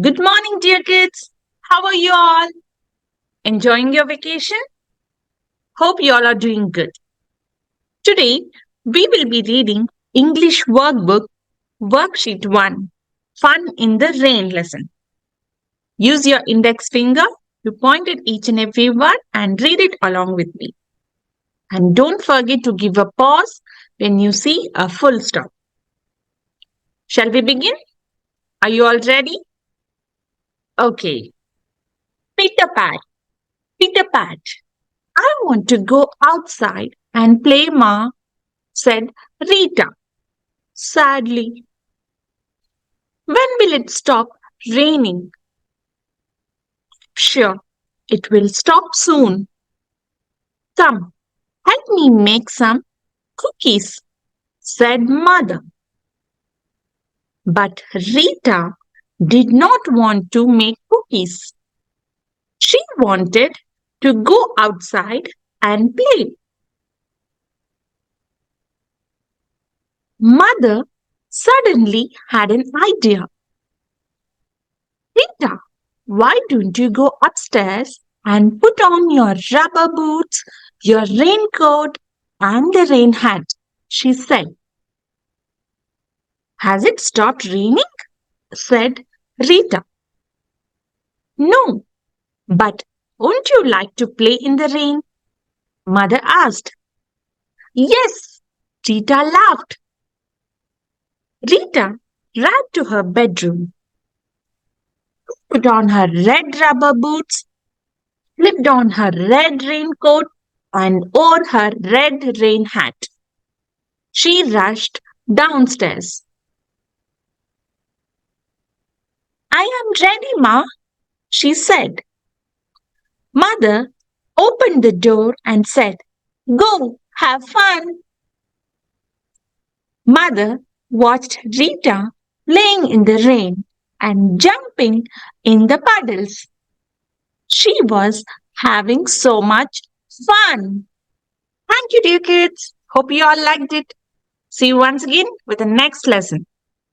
Good morning, dear kids. How are you all? Enjoying your vacation? Hope you all are doing good. Today, we will be reading English Workbook Worksheet 1 Fun in the Rain lesson. Use your index finger to point at each and every word and read it along with me. And don't forget to give a pause when you see a full stop. Shall we begin? Are you all ready? Okay. Peter Pat. Peter Pat. I want to go outside and play, Ma, said Rita sadly. When will it stop raining? Sure, it will stop soon. Come, help me make some cookies, said Mother. But Rita did not want to make cookies. She wanted to go outside and play. Mother suddenly had an idea. Rita, why don't you go upstairs and put on your rubber boots, your raincoat, and the rain hat? She said. Has it stopped raining? Said Rita. No, but wouldn't you like to play in the rain? Mother asked. Yes, Rita laughed. Rita ran to her bedroom, put on her red rubber boots, slipped on her red raincoat, and wore her red rain hat. She rushed downstairs. I am ready, Ma, she said. Mother opened the door and said, Go, have fun. Mother watched Rita playing in the rain and jumping in the puddles. She was having so much fun. Thank you, dear kids. Hope you all liked it. See you once again with the next lesson.